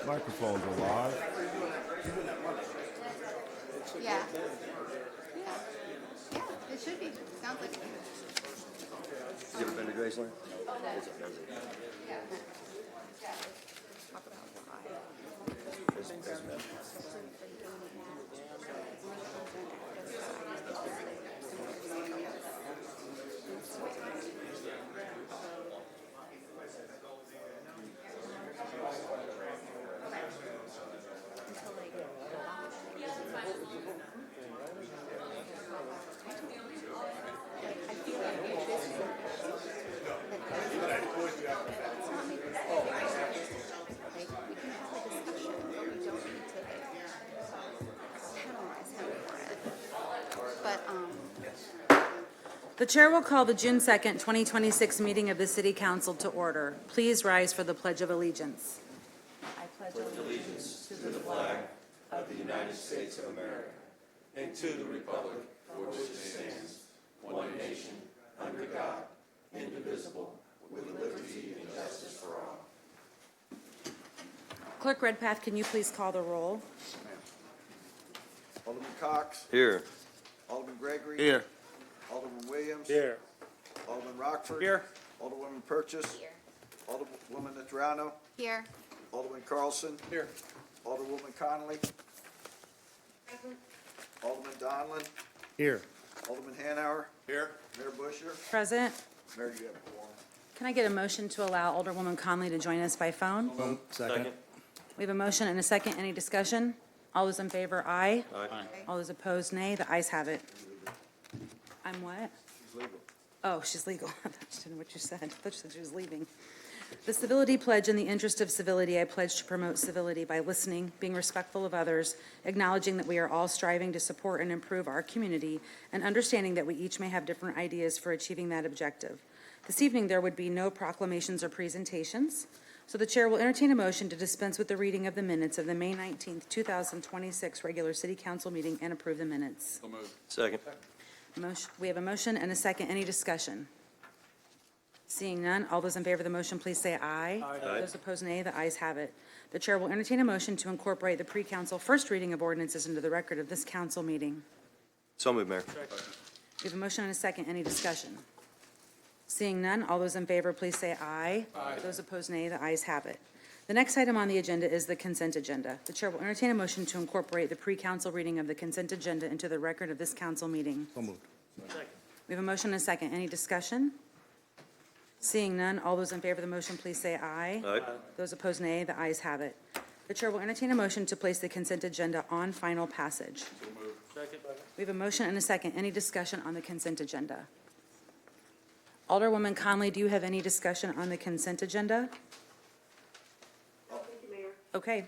Microphones are live. Yeah. Yeah. Yeah, it should be. Sounds like it. You ever been to Graceland? Yeah. Talk about why. The chair will call the June 2nd, 2026 meeting of the City Council to order. Please rise for the Pledge of Allegiance. I pledge allegiance to the flag Of the United States of America, and to the republic for which it stands, one nation, under God, indivisible, with liberty and justice for all. Clerk Redpath, can you please call the roll? Alderman Cox. Here. Alderman Gregory. Here. Alderman Williams. Here. Alderman Rockford. Here. Alderwoman Purchase. Here. Alderwoman Natrano. Here. Alderman Carlson. Here. Alderwoman Connolly. Alderman Donlin. Here. Alderman Hanauer. Here. Mayor Busher. Present. Mayor, you have a quorum. Can I get a motion to allow Alderwoman Conley to join us by phone? Second. We have a motion and a second. Any discussion? All those in favor, aye. Aye. All those opposed, nay. The ayes have it. I'm what? She's legal. Oh, she's legal. I thought you didn't know what you said. I thought you said she was leaving. The civility pledge. In the interest of civility, I pledge to promote civility by listening, being respectful of others, acknowledging that we are all striving to support and improve our community, and understanding that we each may have different ideas for achieving that objective. This evening, there would be no proclamations or presentations, so the chair will entertain a motion to dispense with the reading of the minutes of the May 19th, 2026 regular city council meeting and approve the minutes. Second. We have a motion and a second. Any discussion? Seeing none, all those in favor of the motion, please say aye. Aye. Those opposed, nay. The ayes have it. The chair will entertain a motion to incorporate the pre-council first reading of ordinances into the record of this council meeting. So moved, Mayor. We have a motion and a second. Any discussion? Seeing none, all those in favor, please say aye. Aye. Those opposed, nay. The ayes have it. The next item on the agenda is the consent agenda. The chair will entertain a motion to incorporate the pre-council reading of the consent agenda into the record of this council meeting. So moved. We have a motion and a second. Any discussion? Seeing none, all those in favor of the motion, please say aye. Aye. Those opposed, nay. The ayes have it. The chair will entertain a motion to place the consent agenda on final passage. We have a motion and a second. Any discussion on the consent agenda? Alderwoman Conley, do you have any discussion on the consent agenda? Okay.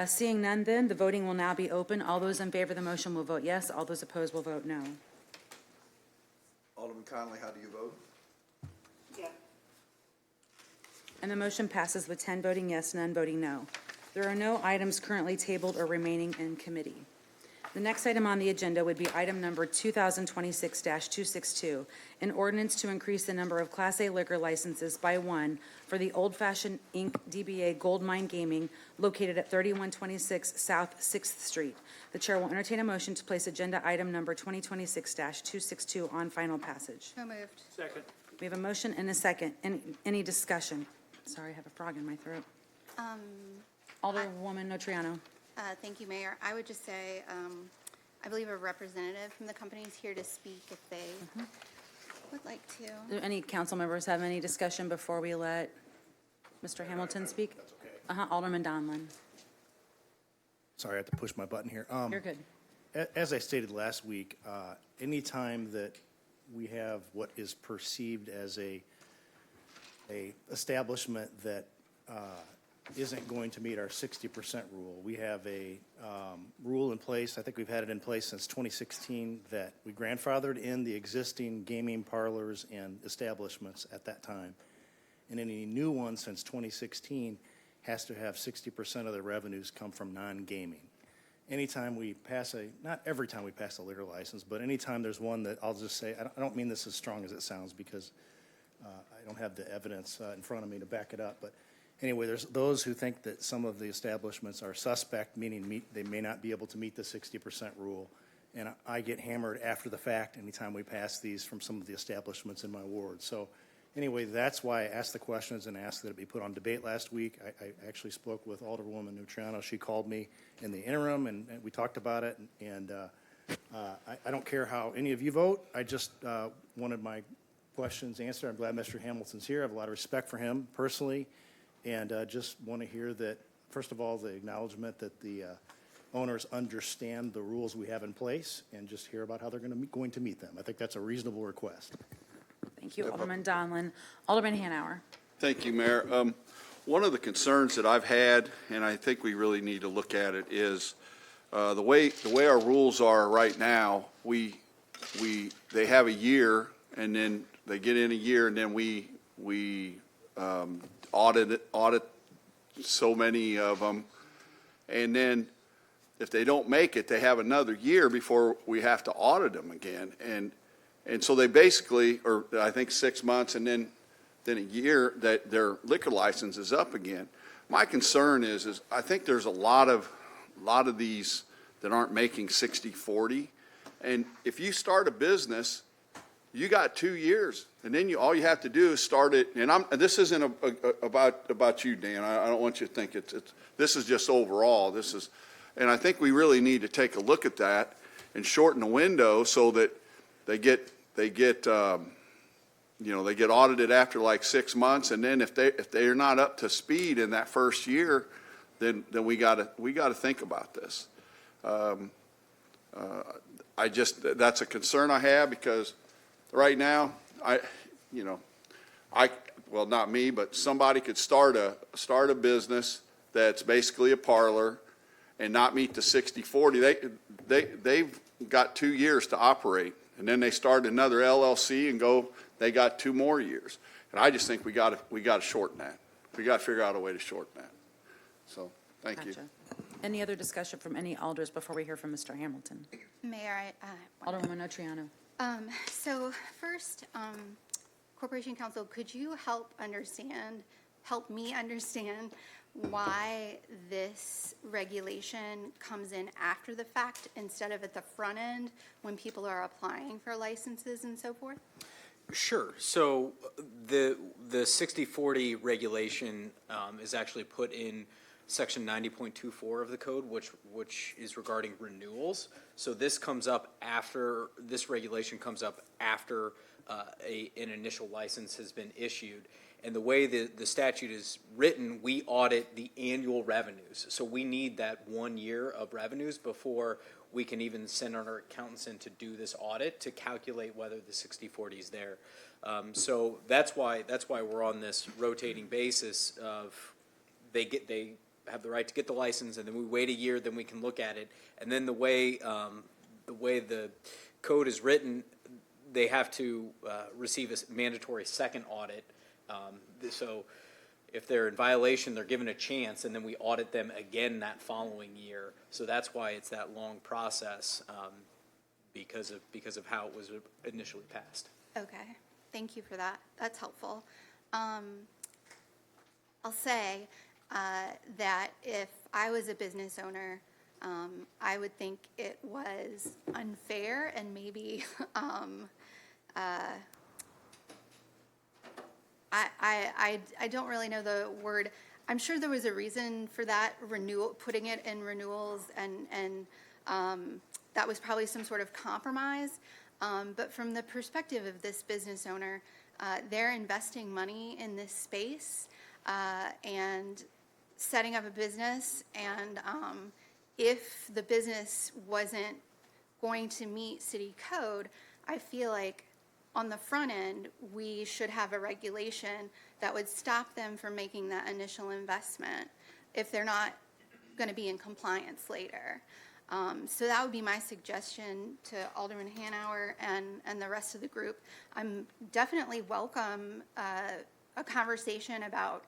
Seeing none then, the voting will now be open. All those in favor of the motion will vote yes. All those opposed will vote no. Alderman Connolly, how do you vote? And the motion passes with 10 voting yes, none voting no. There are no items currently tabled or remaining in committee. The next item on the agenda would be item number 2026-262, an ordinance to increase the number of Class A liquor licenses by one for the Old Fashioned Inc. DBA Gold Mine Gaming located at 3126 South 6th Street. The chair will entertain a motion to place agenda item number 2026-262 on final passage. So moved. Second. We have a motion and a second. Any discussion? Sorry, I have a frog in my throat. Alderwoman Notriano. Thank you, Mayor. I would just say, I believe a representative from the company is here to speak if they would like to. Do any council members have any discussion before we let Mr. Hamilton speak? That's okay. Alderman Donlin. Sorry, I have to push my button here. You're good. As I stated last week, anytime that we have what is perceived as a establishment that isn't going to meet our 60% rule, we have a rule in place. I think we've had it in place since 2016 that we grandfathered in the existing gaming parlors and establishments at that time. And any new one since 2016 has to have 60% of their revenues come from non-gaming. Anytime we pass not every time we pass a liquor license, but anytime there's one that I'll just say, I don't mean this as strong as it sounds because I don't have the evidence in front of me to back it up, but anyway, there's those who think that some of the establishments are suspect, meaning they may not be able to meet the 60% rule. And I get hammered after the fact anytime we pass these from some of the establishments in my ward. So anyway, that's why I asked the questions and asked that it be put on debate last week. I actually spoke with Alderwoman Nutriano. She called me in the interim, and we talked about it. And I don't care how any of you vote. I just wanted my questions answered. I'm glad Mr. Hamilton's here. I have a lot of respect for him personally, and just want to hear that, first of all, the acknowledgement that the owners understand the rules we have in place, and just hear about how they're going to meet them. I think that's a reasonable request. Thank you, Alderman Donlin. Alderman Hanauer. Thank you, Mayor. One of the concerns that I've had, and I think we really need to look at it, is the way our rules are right now. They have a year, and then they get in a year, and then we audit so many of them, and then if they don't make it, they have another year before we have to audit them again. And so they basically, or I think 6 months, and then a year that their liquor license is up again. My concern is I think there's a lot of these that aren't making 60/40. And if you start a business, you got 2 years, and then all you have to do is start it. And this isn't about you, Dan. I don't want you to think this is just overall. And I think we really need to take a look at that and shorten the window so that they get audited after like 6 months, and then if they're not up to speed in that first year, then we got to think about this. That's a concern I have, because right now well, not me, but somebody could start a business that's basically a parlor and not meet the 60/40. They've got 2 years to operate, and then they start another LLC and they got 2 more years. And I just think we got to shorten that. We got to figure out a way to shorten that. So thank you. Gotcha. Any other discussion from any alders before we hear from Mr. Hamilton? Mayor, Alderwoman Nutriano. so first, Corporation Counsel, could you help me understand why this regulation comes in after the fact instead of at the front end when people are applying for licenses and so forth? Sure. So the 60/40 regulation is actually put in Section 90.24 of the code, which is regarding renewals. So this regulation comes up after an initial license has been issued. And the way the statute is written, we audit the annual revenues. So we need that 1 year of revenues before we can even send our accountants in to do this audit to calculate whether the 60/40 is there. So that's why we're on this rotating basis of they have the right to get the license, and then we wait a year, then we can look at it. And then the way the code is written, they have to receive a mandatory second audit. So if they're in violation, they're given a chance, and then we audit them again that following year. So that's why it's that long process, because of how it was initially passed. Okay, thank you for that. That's helpful. I'll say that if I was a business owner, I would think it was unfair and maybe I don't really know the word. I'm sure there was a reason for that putting it in renewals, and that was probably some sort of compromise. But from the perspective of this business owner, they're investing money in this space and setting up a business, and if the business wasn't going to meet city code, I feel like on the front end, we should have a regulation that would stop them from making that initial investment if they're not going to be in compliance later. So that would be my suggestion to Alderman Hanauer and the rest of the group. I'm definitely welcome a conversation about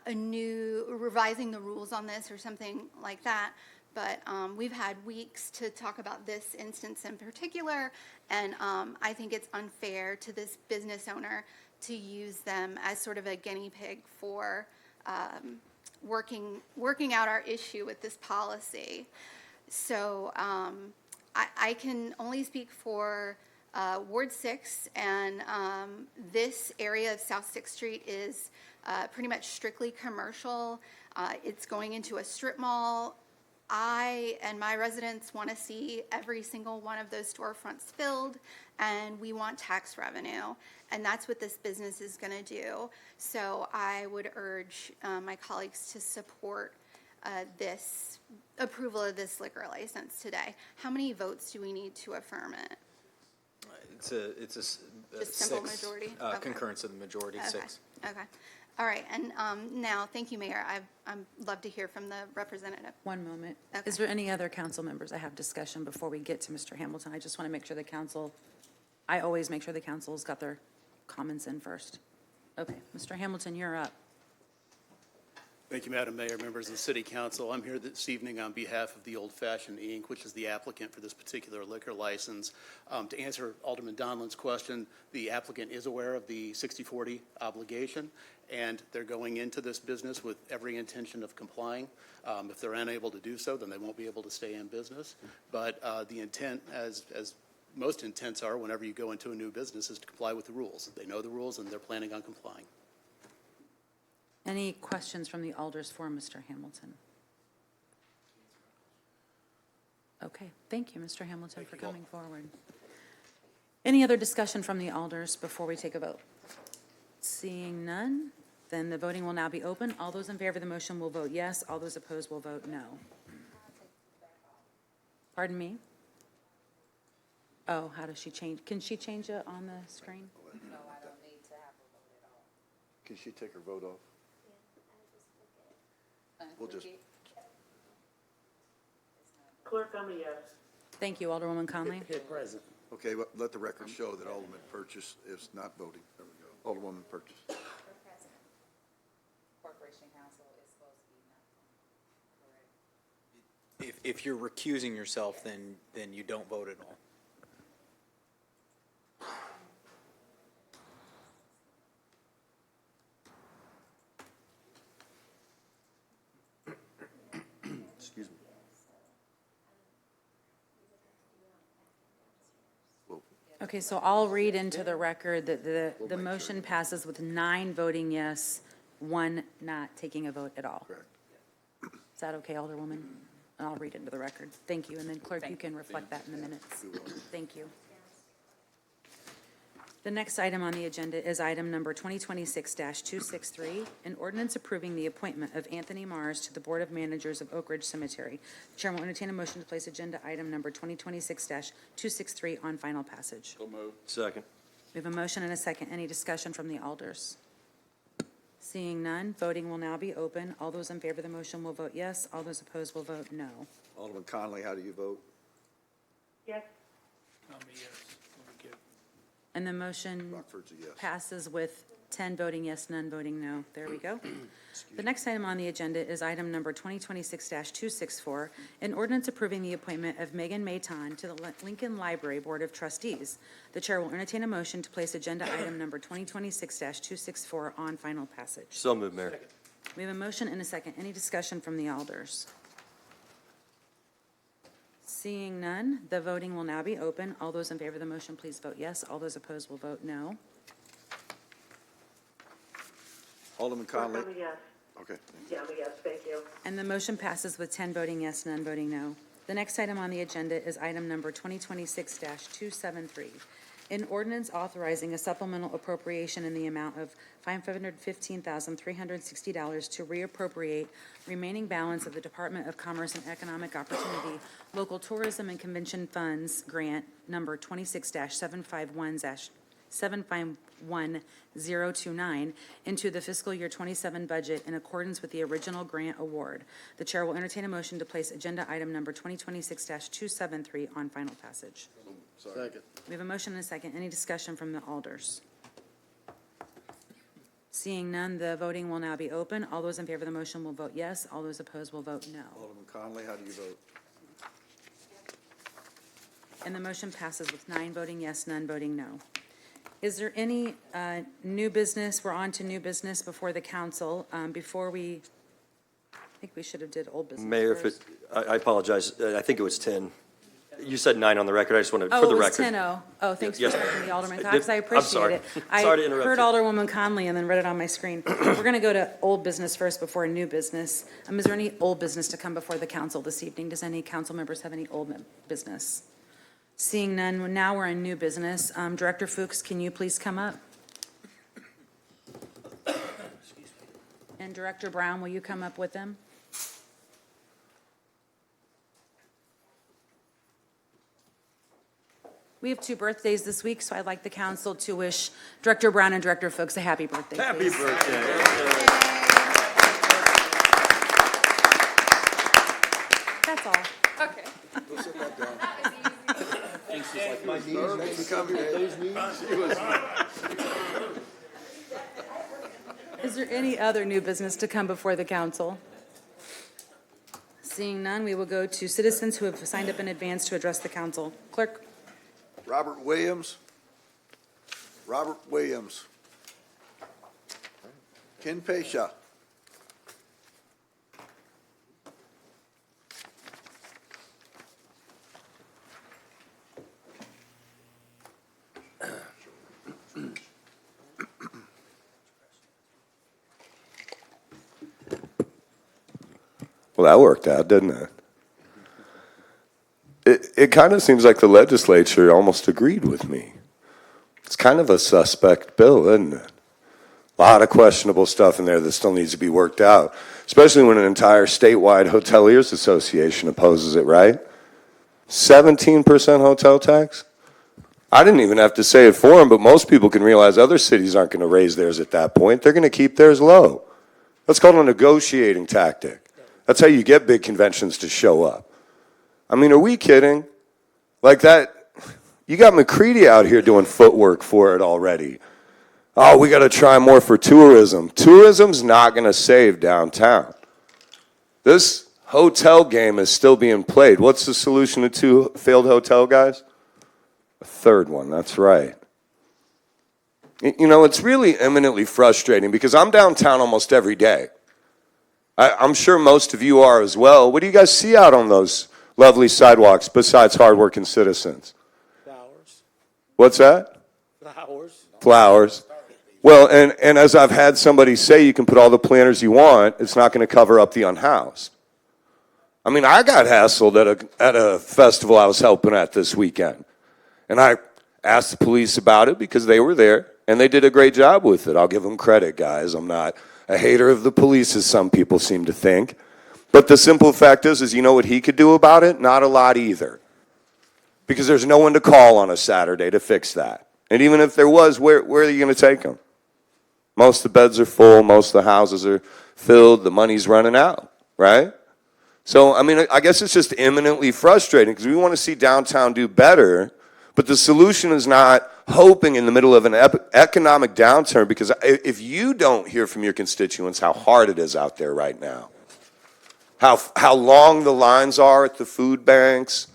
revising the rules on this or something like that. But we've had weeks to talk about this instance in particular, and I think it's unfair to this business owner to use them as sort of a guinea pig for working out our issue with this policy. So I can only speak for Ward 6, and this area of South 6th Street is pretty much strictly commercial. It's going into a strip mall. I and my residents want to see every single one of those storefronts filled, and we want tax revenue. And that's what this business is going to do. So I would urge my colleagues to support this approval of this liquor license today. How many votes do we need to affirm it? It's a Just simple six, majority? Okay. concurrence of the majority, Okay. 6. Okay. All right. And now, thank you, Mayor. I'd love to hear from the representative. One moment. Okay. Is there any other council members I have discussion before we get to Mr. Hamilton? I just want to make sure the council, I always make sure the council's got their comments in first. Okay, Mr. Hamilton, you're up. Thank you, Madam Mayor, members of the City Council. I'm here this evening on behalf of the Old Fashioned Inc., which is the applicant for this particular liquor license. To answer Alderman Donlan's question, the applicant is aware of the 60/40 obligation, and they're going into this business with every intention of complying. If they're unable to do so, then they won't be able to stay in business. But the intent, as most intents are whenever you go into a new business, is to comply with the rules. They know the rules, and they're planning on complying. Any questions from the alders for Mr. Hamilton? Okay, thank you, Mr. Hamilton, for coming forward. Any other discussion from the alders before we take a vote? Seeing none, then the voting will now be open. All those in favor of the motion will vote yes. All those opposed will vote no. Pardon me? Oh, how does she change? Can she change it on the screen? Can she take her vote off? We'll just, Clerk, I'm a yes. Thank you, Alderwoman Conley. Present. okay, let the record show that Alderman Purchase is not voting. There we go. Alderwoman Purchase. Corporation Council is supposed to be not correct. If you're recusing yourself, then you don't vote at all. Excuse me. Well, Okay, so I'll read into the record that the motion passes with 9 voting yes, 1 not taking a vote at all. correct. Is that okay, Alderwoman? And I'll read into the record. Thank you, and then clerk, you can reflect that in the minutes. Thank you. The next item on the agenda is item number 2026-263, an ordinance approving the appointment of Anthony Mars to the Board of Managers of Oak Ridge Cemetery. The Chair will entertain a motion to place agenda item number 2026-263 on final passage. Second. We have a motion and a second. Any discussion from the alders? Seeing none, voting will now be open. All those in favor of the motion will vote yes. All those opposed will vote no. Alderman Conley, how do you vote? Yes, And the motion Rockford's a yes. passes with 10 voting yes, none voting no. There we go. The next item on the agenda is item number 2026-264, an ordinance approving the appointment of Megan Mayton to the Lincoln Library Board of Trustees. The Chair will entertain a motion to place agenda item number 2026-264 on final passage. So moved, Mayor. We have a motion and a second. Any discussion from the alders? Seeing none, the voting will now be open. All those in favor of the motion, please vote yes. All those opposed will vote no. Alderman clerk, Conley? I'm a yes. Okay. Yeah, I'm a yes, thank you. And the motion passes with 10 voting yes, none voting no. The next item on the agenda is item number 2026-273, an ordinance authorizing a supplemental appropriation in the amount of $515,360 to reappropriate remaining balance of the Department of Commerce and Economic Opportunity Local Tourism and Convention Funds Grant Number 26-751-751-029 into the fiscal year 27 budget in accordance with the original grant award. The Chair will entertain a motion to place agenda item number 2026-273 on final passage. Second. We have a motion and a second. Any discussion from the alders? Seeing none, the voting will now be open. All those in favor of the motion will vote yes. All those opposed will vote no. Alderman Conley, how do you vote? And the motion passes with 9 voting yes, none voting no. Is there any new business? We're on to new business before the council. Before we, I think we should have did old business Mayor, first. I apologize. I think it was 10. You said 9 on the record. I just wanted, Oh, for the it was record. 10-0. Oh, thanks for Yes. correcting me, Alderman I Cox. did- I I'm appreciate sorry. it. Sorry to I interrupt heard you. Alderwoman Conley and then read it on my screen. We're going to go to old business first before new business. Is there any old business to come before the council this evening? Does any council members have any old business? Seeing none, now we're in new business. Director Fuchs, can you please come up? And Director Brown, will you come up with them? We have 2 birthdays this week, so I'd like the council to wish Director Brown and Director Fuchs a happy birthday, Happy please. birthday. That's all. Okay. Go sit that down. My knees make me come here. Those knees. Is there any other new business to come before the council? Seeing none, we will go to citizens who have signed up in advance to address the council. Clerk? Robert Williams. Robert Williams. Ken Pesha. Well, that worked out, didn't it? It kind of seems like the legislature almost agreed with me. It's kind of a suspect bill, isn't it? A lot of questionable stuff in there that still needs to be worked out, especially when an entire statewide hoteliers association opposes it, right? 17% hotel tax? I didn't even have to say it for them, but most people can realize other cities aren't going to raise theirs at that point. They're going to keep theirs low. That's called a negotiating tactic. That's how you get big conventions to show up. I mean, are we kidding? Like that, you got McCready out here doing footwork for it already. Oh, we got to try more for tourism. Tourism's not going to save downtown. This hotel game is still being played. What's the solution to 2 failed hotel guys? A 3rd one, that's right. You know, it's really eminently frustrating because I'm downtown almost every day. I'm sure most of you are as well. What do you guys see out on those lovely sidewalks besides hardworking citizens? Flowers. What's that? Flowers. Flowers. Well, and as I've had somebody say, you can put all the planters you want, it's not going to cover up the unhoused. I mean, I got hassled at a festival I was helping at this weekend. And I asked the police about it because they were there, and they did a great job with it. I'll give them credit, guys. I'm not a hater of the police, as some people seem to think. But the simple fact is you know what he could do about it? Not a lot either. Because there's no one to call on a Saturday to fix that. And even if there was, where are you going to take them? Most of the beds are full. Most of the houses are filled. The money's running out, right? So, I mean, I guess it's just eminently frustrating because we want to see downtown do better. But the solution is not hoping in the middle of an economic downturn, because if you don't hear from your constituents how hard it is out there right now, how long the lines are at the food banks,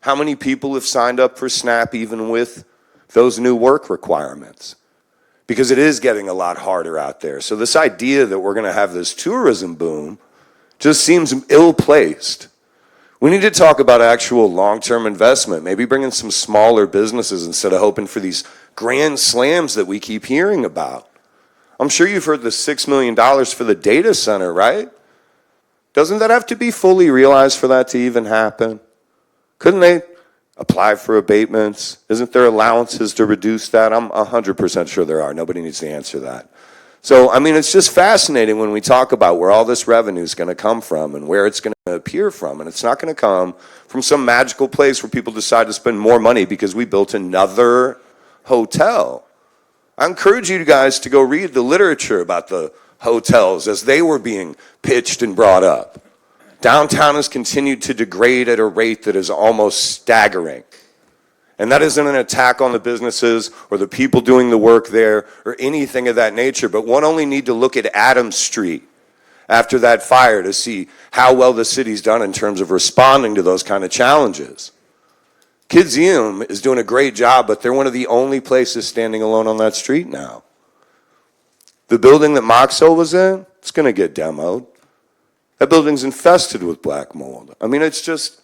how many people have signed up for SNAP even with those new work requirements, because it is getting a lot harder out there. So this idea that we're going to have this tourism boom just seems ill-placed. We need to talk about actual long-term investment, maybe bring in some smaller businesses instead of hoping for these grand slams that we keep hearing about. I'm sure you've heard the $6 million for the data center, right? Doesn't that have to be fully realized for that to even happen? Couldn't they apply for abatements? Isn't there allowances to reduce that? I'm 100% sure there are. Nobody needs to answer that. So, I mean, it's just fascinating when we talk about where all this revenue is going to come from and where it's going to appear from. And it's not going to come from some magical place where people decide to spend more money because we built another hotel. I encourage you guys to go read the literature about the hotels as they were being pitched and brought up. Downtown has continued to degrade at a rate that is almost staggering. And that isn't an attack on the businesses or the people doing the work there or anything of that nature, but one only need to look at Adams Street after that fire to see how well the city's done in terms of responding to those kind of challenges. Kidzeum is doing a great job, but they're one of the only places standing alone on that street now. The building that Moxo was in, it's going to get demoed. That building's infested with black mold. I mean, it's just,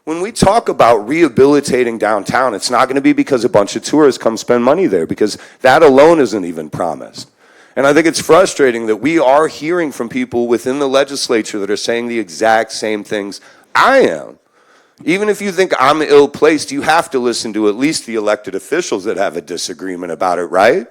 when we talk about rehabilitating downtown, it's not going to be because a bunch of tourists come spend money there, because that alone isn't even promised. And I think it's frustrating that we are hearing from people within the legislature that are saying the exact same things I am. Even if you think I'm ill-placed, you have to listen to at least the elected officials that have a disagreement about it, right?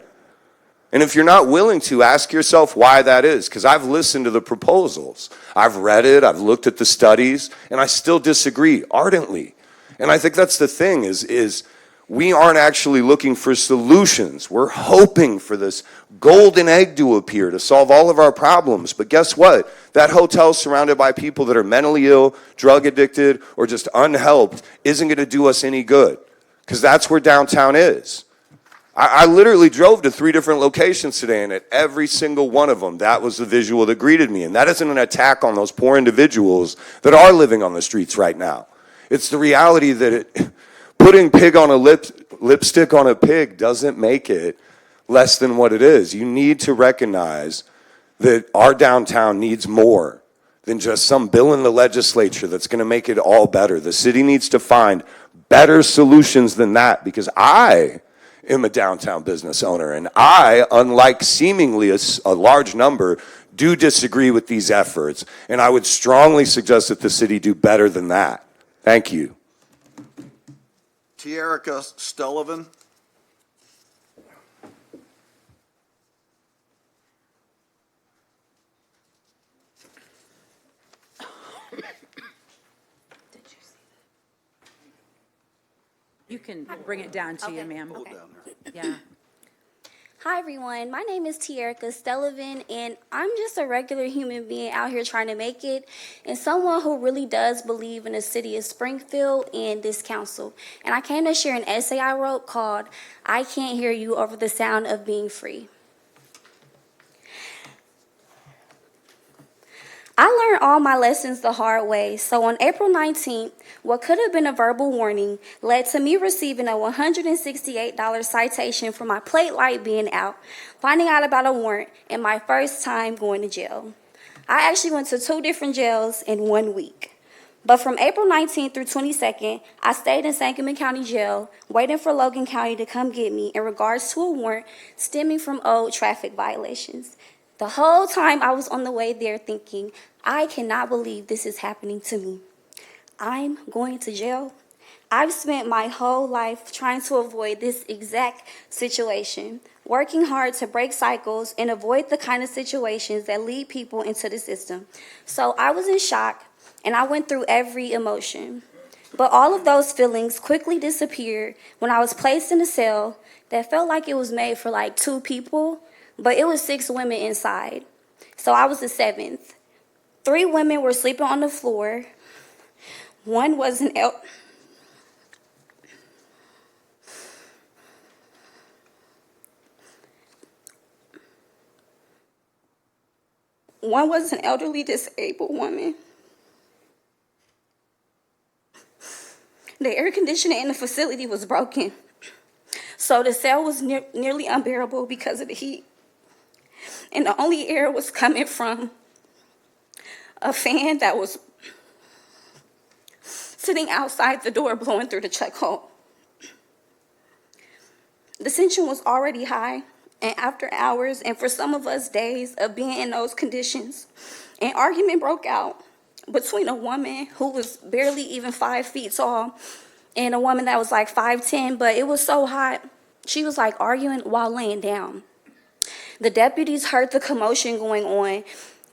And if you're not willing to, ask yourself why that is, because I've listened to the proposals. I've read it, I've looked at the studies, and I still disagree ardently. And I think that's the thing, is we aren't actually looking for solutions. We're hoping for this golden egg to appear to solve all of our problems. But guess what? That hotel surrounded by people that are mentally ill, drug addicted, or just unhelped isn't going to do us any good, because that's where downtown is. I literally drove to 3 different locations today, and at every single one of them, that was the visual that greeted me. And that isn't an attack on those poor individuals that are living on the streets right now. It's the reality that putting pig on a lipstick on a pig doesn't make it less than what it is. You need to recognize that our downtown needs more than just some bill in the legislature that's going to make it all better. The city needs to find better solutions than that, because I am a downtown business owner, and I, unlike seemingly a large number, do disagree with these efforts, and I would strongly suggest that the city do better than that. Thank you. Tierica Sullivan. You can bring it down to you, ma'am. Hold down there. Yeah. Hi everyone, my name is Tierica Sullivan, and I'm just a regular human being out here trying to make it, and someone who really does believe in the city of Springfield and this council. And I came to share an essay I wrote called "I Can't Hear You Over the Sound of Being Free." I learned all my lessons the hard way, so on April 19th, what could have been a verbal warning led to me receiving a $168 citation for my plate light being out, finding out about a warrant, and my first time going to jail. I actually went to 2 different jails in 1 week. But from April 19th through 22nd, I stayed in Sangamon County Jail, waiting for Logan County to come get me in regards to a warrant stemming from old traffic violations. The whole time I was on the way there thinking, I cannot believe this is happening to me. I'm going to jail. I've spent my whole life trying to avoid this exact situation, working hard to break cycles and avoid the kind of situations that lead people into the system. So I was in shock, and I went through every emotion. But all of those feelings quickly disappeared when I was placed in a cell that felt like it was made for like 2 people, but it was 6 women inside. So I was the 7th. 3 women were sleeping on the floor. One was an elderly disabled woman. The air conditioning in the facility was broken, so the cell was nearly unbearable because of the heat. And the only air was coming from a fan that was sitting outside the door blowing through the chuck hole. The tension was already high, and after hours, and for some of us days of being in those conditions, an argument broke out between a woman who was barely even 5 feet tall and a woman that was like 5'10", but it was so hot, she was like arguing while laying down. The deputies heard the commotion going on.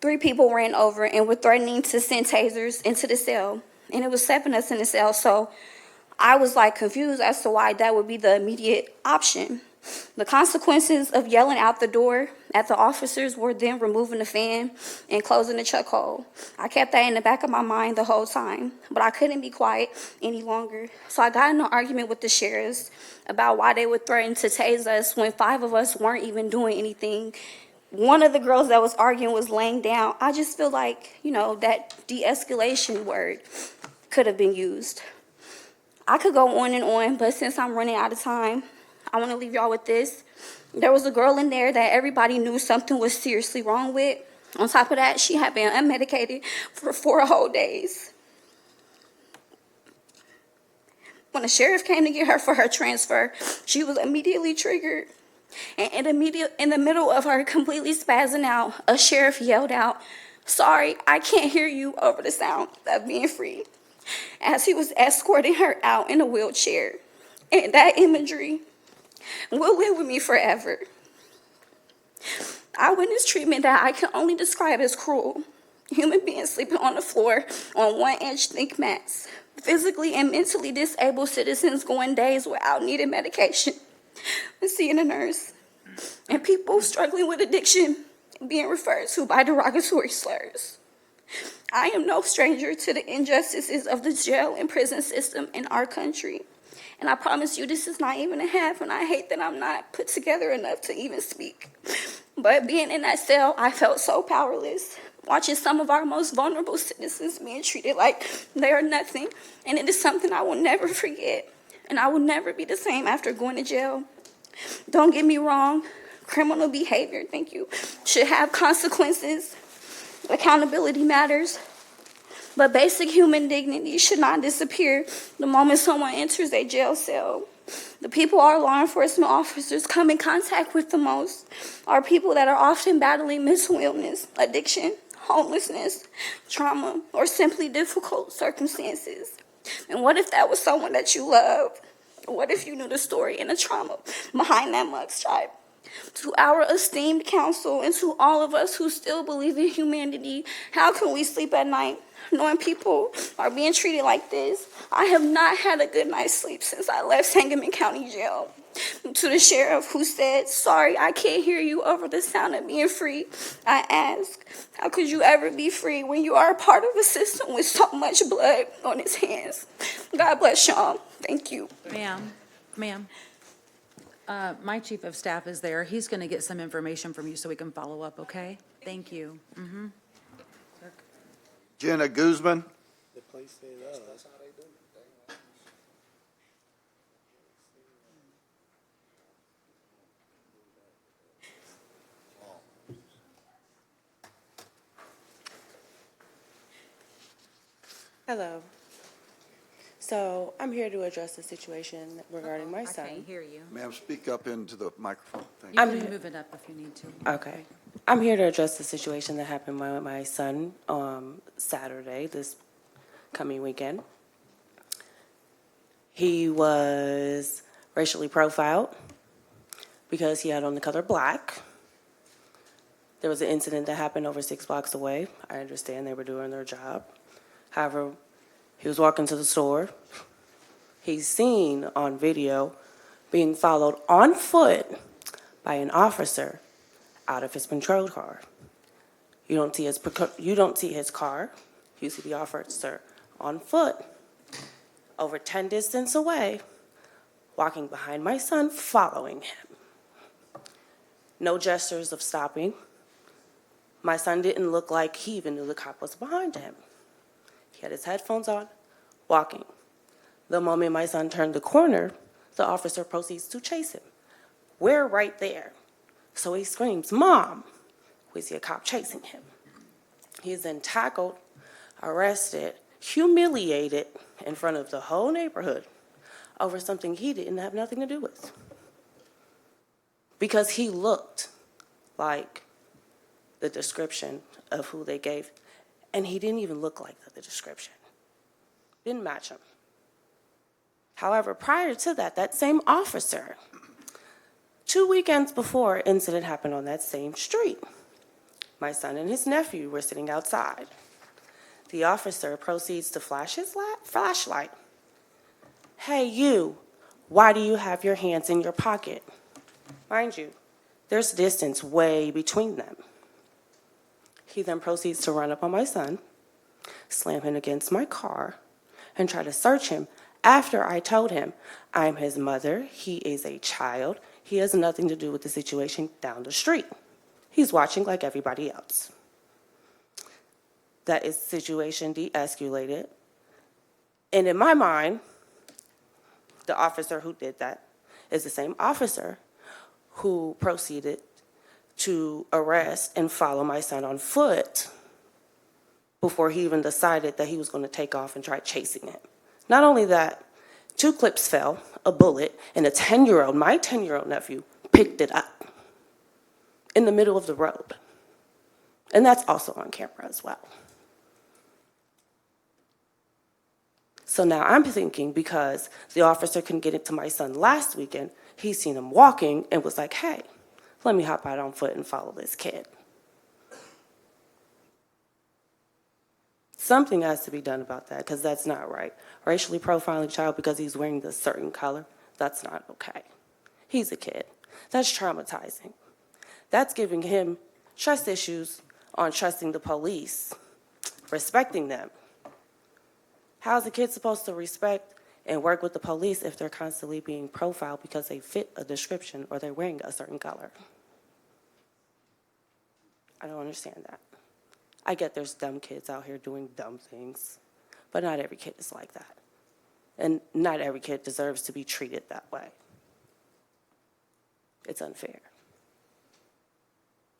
3 people ran over and were threatening to send tasers into the cell. And it was 7 of us in the cell, so I was like confused as to why that would be the immediate option. The consequences of yelling out the door at the officers were then removing the fan and closing the chuck hole. I kept that in the back of my mind the whole time, but I couldn't be quiet any longer. So I got in an argument with the sheriffs about why they would threaten to tase us when 5 of us weren't even doing anything. One of the girls that was arguing was laying down. I just feel like, that de-escalation word could have been used. I could go on and on, but since I'm running out of time, I want to leave y'all with this. There was a girl in there that everybody knew something was seriously wrong with. On top of that, she had been unmedicated for 4 whole days. When the sheriff came to get her for her transfer, she was immediately triggered. And in the middle of her completely spazzing out, a sheriff yelled out, "Sorry, I can't hear you," over the sound of being free, as he was escorting her out in a wheelchair. And that imagery will live with me forever. I witnessed treatment that I can only describe as cruel. Human beings sleeping on the floor on 1-inch thick mats. Physically and mentally disabled citizens going days without needing medication and seeing a nurse. And people struggling with addiction being referred to by derogatory slurs. I am no stranger to the injustices of the jail and prison system in our country. And I promise you this is not even a half, and I hate that I'm not put together enough to even speak. But being in that cell, I felt so powerless, watching some of our most vulnerable citizens being treated like they are nothing. And it is something I will never forget. And I will never be the same after going to jail. Don't get me wrong, criminal behavior, should have consequences. Accountability matters. But basic human dignity should not disappear the moment someone enters a jail cell. The people our law enforcement officers come in contact with the most are people that are often battling mental illness, addiction, homelessness, trauma, or simply difficult circumstances. And what if that was someone that you love? What if you knew the story and the trauma behind that mugshot? To our esteemed council and to all of us who still believe in humanity, how can we sleep at night knowing people are being treated like this? I have not had a good night's sleep since I left Sangamon County Jail. To the sheriff who said, "Sorry, I can't hear you," over the sound of being free, I ask, how could you ever be free when you are a part of a system with so much blood on its hands? God bless y'all. Thank you. Ma'am, my chief of staff is there. He's going to get some information from you so we can follow up, okay? Thank you. Jenna Guzman. Hello. So I'm here to address the situation regarding my son. I can't hear you. Ma'am, speak up into the microphone. Thank You you. can move it up if you need to. Okay. I'm here to address the situation that happened with my son Saturday, this coming weekend. He was racially profiled because he had on the color black. There was an incident that happened over 6 blocks away. I understand they were doing their job. However, he was walking to the store. He's seen on video being followed on foot by an officer out of his patrol car. You don't see his car. You see the officer on foot, over 10 distance away, walking behind my son, following him. No gestures of stopping. My son didn't look like he even knew the cop was behind him. He had his headphones on, walking. The moment my son turned the corner, the officer proceeds to chase him. We're right there. So he screams, "Mom!" We see a cop chasing him. He is then tackled, arrested, humiliated in front of the whole neighborhood over something he didn't have nothing to do with. Because he looked like the description of who they gave, and he didn't even look like the description. Didn't match him. However, prior to that, that same officer, 2 weekends before, incident happened on that same street. My son and his nephew were sitting outside. The officer proceeds to flash his flashlight. "Hey, you, why do you have your hands in your pocket?" Mind you, there's distance way between them. He then proceeds to run up on my son, slam him against my car, and try to search him after I told him, I'm his mother, he is a child, he has nothing to do with the situation down the street. He's watching like everybody else. That is situation de-escalated. And in my mind, the officer who did that is the same officer who proceeded to arrest and follow my son on foot before he even decided that he was going to take off and try chasing him. Not only that, 2 clips fell, a bullet, and my 10-year-old nephew picked it up in the middle of the road. And that's also on camera as well. So now I'm thinking, because the officer couldn't get into my son last weekend, he's seen him walking and was like, hey, let me hop out on foot and follow this kid. Something has to be done about that, because that's not right. Racially profiling a child because he's wearing a certain color, that's not okay. He's a kid. That's traumatizing. That's giving him trust issues on trusting the police, respecting them. How's a kid supposed to respect and work with the police if they're constantly being profiled because they fit a description or they're wearing a certain color? I don't understand that. I get there's dumb kids out here doing dumb things, but not every kid is like that. And not every kid deserves to be treated that way. It's unfair.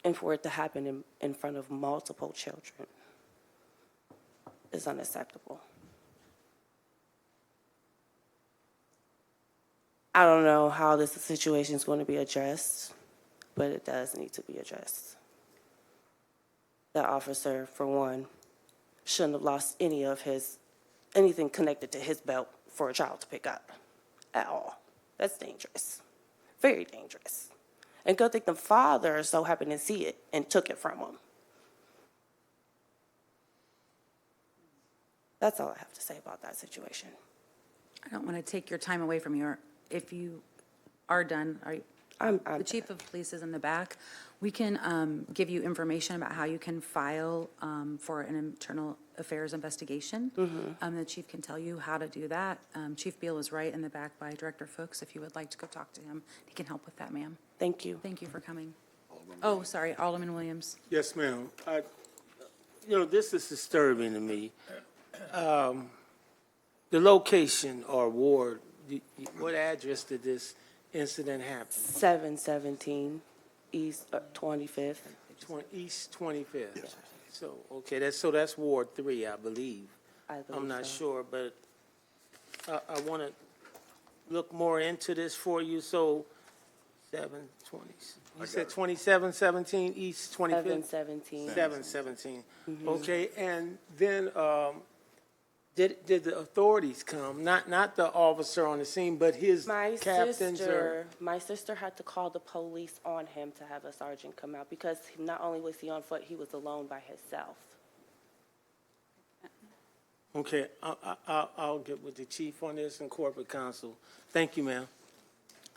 And for it to happen in front of multiple children is unacceptable. I don't know how this situation is going to be addressed, but it does need to be addressed. That officer, for one, shouldn't have lost anything connected to his belt for a child to pick up at all. That's dangerous, very dangerous. And good thing the father so happened to see it and took it from him. That's all I have to say about that situation. I don't want to take your time away from you. If you are done, I'm the chief of police is in the back. We can give you information about how you can file for an internal affairs investigation. The chief can tell you how to do that. Chief Beal is right in the back by Director Fuchs. If you would like to go talk to him, he can help with that, ma'am. Thank you. Thank you for coming. Oh, sorry, Alderman Williams. Yes, ma'am. This is disturbing to me. The location or ward, what address did this incident happen? 717 East 25th. East 25th. Yes. So, okay, that's Ward 3, I believe. I'm not sure, but I want to look more into this for you. So, 720. You said 2717 East 25th? 717. 717. Okay, and then did the authorities come? Not the officer on the scene, but his captains or? My sister had to call the police on him to have a sergeant come out because not only was he on foot, he was alone by himself. Okay, I'll get with the chief on this and corporate counsel. Thank you, ma'am.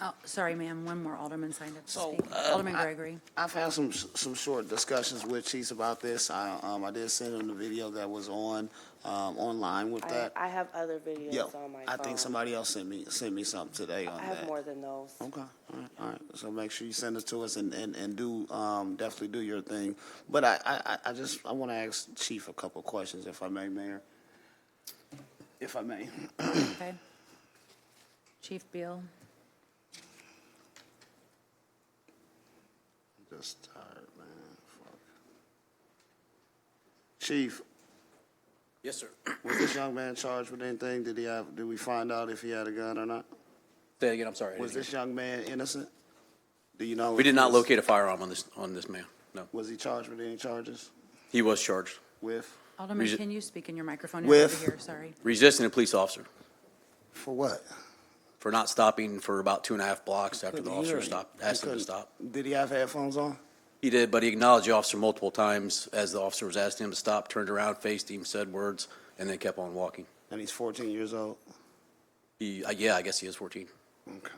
Oh, sorry, ma'am, one more alderman signed up to So, speak. Alderman Gregory. I've had some short discussions with chiefs about this. I did send him the video that was online with that. I have other videos on my phone. I think somebody else sent me something today on that. I have more than those. Okay, all right. So make sure you send it to us and do definitely do your thing. But I want to ask Chief a couple questions, if I may, Mayor. If I may. Okay. Chief Beal. Just tired, man. Fuck. Chief. Yes, sir. Was this young man charged with anything? Did we find out if he had a gun or not? Say again, I'm sorry. Was this young man innocent? Do you know? We did not locate a firearm on this man, no. Was he charged with any charges? He was charged. With? Alderman, can you speak in your microphone? You're With? over here, sorry. Resisting a police officer. For what? For not stopping for about 2.5 blocks after the officer asked him to stop. Did he have headphones on? He did, but he acknowledged the officer multiple times as the officer was asking him to stop, turned around, faced him, said words, and then kept on walking. And he's 14 years old? Yeah, I guess he is 14. Okay.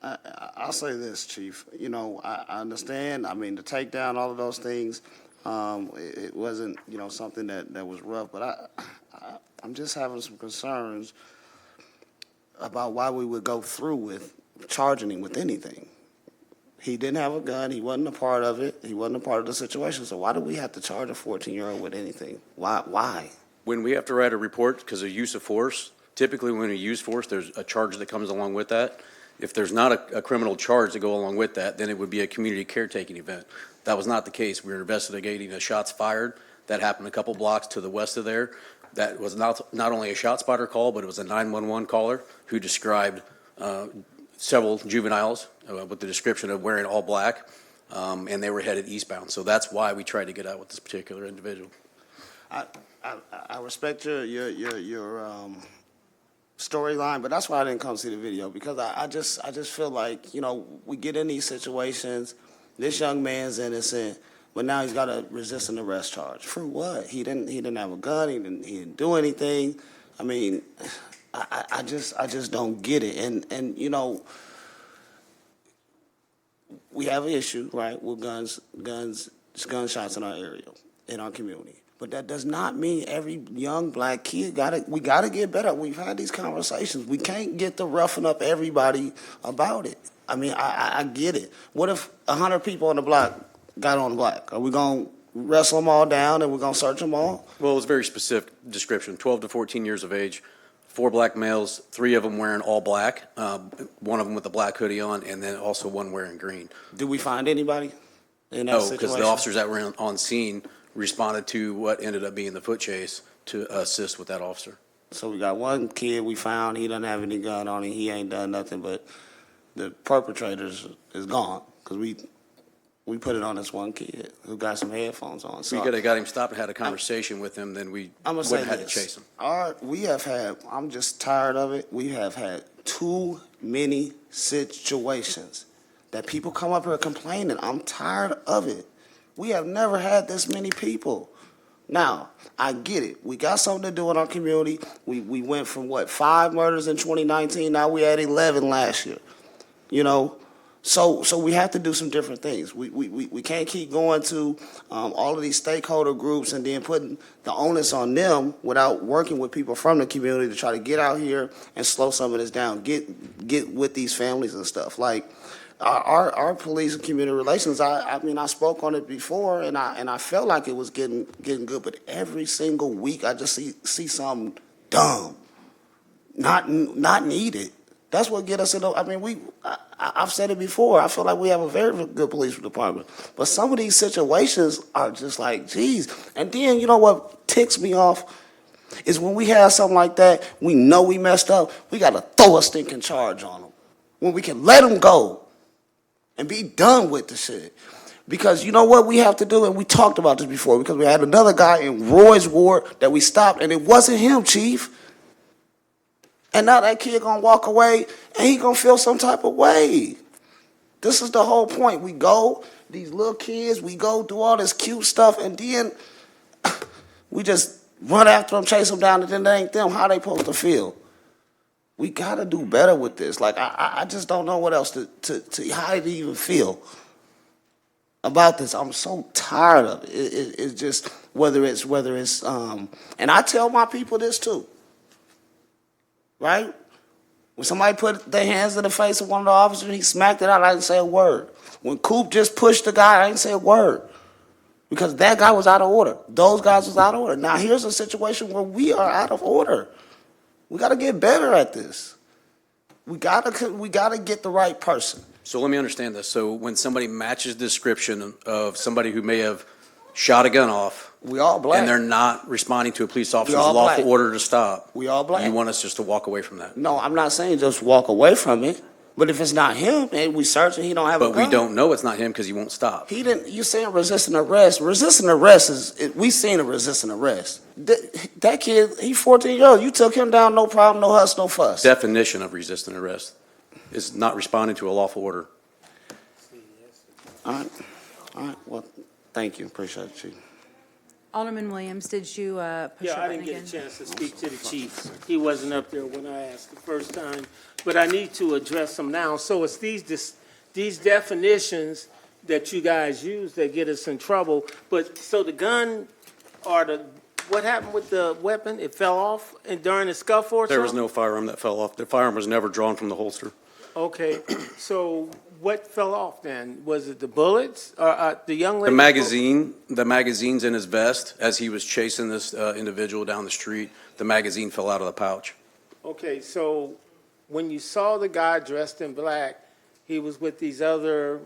I'll say this, Chief. You know, I understand. I mean, the takedown, all of those things, it wasn't, something that was rough. But I'm just having some concerns about why we would go through with charging him with anything. He didn't have a gun. He wasn't a part of it. He wasn't a part of the situation. So why do we have to charge a 14-year-old with anything? Why? When we have to write a report because of use of force, Typically, when we use force, there's a charge that comes along with that. If there's not a criminal charge to go along with that, then it would be a community caretaking event. That was not the case. We were investigating a shots fired that happened a couple blocks to the west of there. That was not only a shot spotter call, but it was a 911 caller who described several juveniles with the description of wearing all black, and they were headed eastbound. So that's why we tried to get out with this particular individual. I respect your storyline, but that's why I didn't come see the video, because I just feel like, you know, we get in these situations. This young man's innocent, but now he's got a resisting arrest charge for what? He didn't have a gun. He didn't do anything. I mean, I just don't get it. And you know, we have an issue, right, with gunshots in our area, in our community. But that does not mean every young black kid we gotta get better. We've had these conversations. We can't get to roughing up everybody about it. I mean, I get it. What if 100 people on the block got on the block? Are we gonna wrestle them all down and we're gonna search them all? Well, it was a very specific description, 12 to 14 years of age, 4 black males, 3 of them wearing all black, one of them with a black hoodie on, and then also one wearing green. Did we find anybody in that No, situation? because the officers that were on scene responded to what ended up being the foot chase to assist with that officer. So we got one kid we found. He doesn't have any gun on him. He ain't done nothing, but the perpetrators is gone because we put it on this one kid who got some headphones on. So We could have got him stopped and had a conversation with him, then we I'm wouldn't gonna have say had to this. chase him. We have had. I'm just tired of it. We have had too many situations that people come up here complaining. I'm tired of it. We have never had this many people. Now, I get it. We got something to do in our community. We went from, 5 murders in 2019. Now we had 11 last year. You know, so we have to do some different things. We can't keep going to all of these stakeholder groups and then putting the onus on them without working with people from the community to try to get out here and slow some of this down. Get with these families and stuff. Like, our police and community relations, I mean, I spoke on it before, and I felt like it was getting good, but every single week I just see something dumb, not needed. That's what get us in. I mean, I've said it before. I feel like we have a very good police department, but some of these situations are just like, geez. And then you know what ticks me off is when we have something like that, we know we messed up. We got to throw a stinking charge on them when we can let them go and be done with the shit. Because you know what we have to do, and we talked about this before, because we had another guy in Roy's ward that we stopped, and it wasn't him, Chief. And now that kid gonna walk away, and he gonna feel some type of way. This is the whole point. We go, these little kids, we go do all this cute stuff, and then we just run after them, chase them down, and then they ain't them. How they supposed to feel? We got to do better with this. Like, I just don't know what else how to even feel about this. I'm so tired of it. It's just, whether it's, and I tell my people this too, right? When somebody put their hands in the face of one of the officers and he smacked it out, I didn't say a word. When Coop just pushed the guy, I didn't say a word. Because that guy was out of order. Those guys was out of order. Now here's a situation where we are out of order. We got to get better at this. We got to get the right person. So let me understand this. So when somebody matches the description of somebody who may have shot a gun off, we all black, and they're not responding to a police officer's all lawful black. order to stop, We all black. you want us just to walk away from that? No, I'm not saying just walk away from it. But if it's not him, and we search and he don't have a But gun. we don't know it's not him because he won't stop. He didn't. You saying resisting arrest? Resisting arrest is we seen a resisting arrest. That kid, he 14 years old. You took him down, no problem, no huss, no fuss. Definition of resisting arrest is not responding to a lawful order. All right. Well, thank you. Appreciate it, Chief. Alderman Williams, did you push your Yeah, I button didn't again? get a chance to speak to the chief. He wasn't up there when I asked the first time, but I need to address them now. So it's these definitions that you guys use that get us in trouble. But so the gun what happened with the weapon? It fell off during the scuffle or There was something? no firearm that fell off. The firearm was never drawn from the holster. Okay, so what fell off then? Was it the bullets or the young lady? The magazine's in his vest as he was chasing this individual down the street. The magazine fell out of the pouch. Okay, so when you saw the guy dressed in black, he was with these other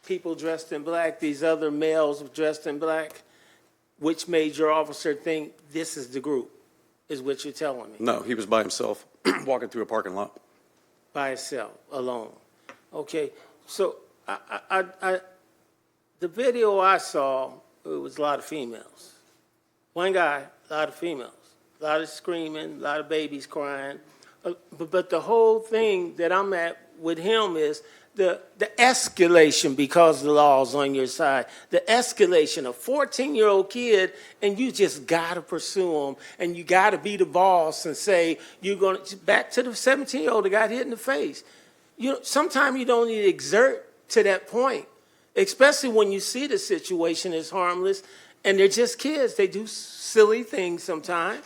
people dressed in black, these other males dressed in black, which made your officer think this is the group, is what you're telling me? No, he was by himself, walking through a parking lot. By itself, alone. Okay, so the video I saw, it was a lot of females. One guy, a lot of females, a lot of screaming, a lot of babies crying. But the whole thing that I'm at with him is the escalation because the law's on your side. The escalation, a 14-year-old kid, and you just got to pursue him, and you got to be the boss and say, you're going to, back to the 17-year-old that got hit in the face. Sometimes you don't need to exert to that point, especially when you see the situation is harmless, and they're just kids. They do silly things sometimes.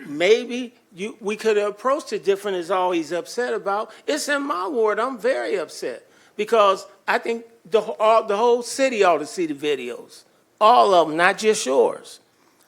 Maybe we could have approached it different is all he's upset about. It's in my ward. I'm very upset because I think the whole city ought to see the videos. All of them, not just yours.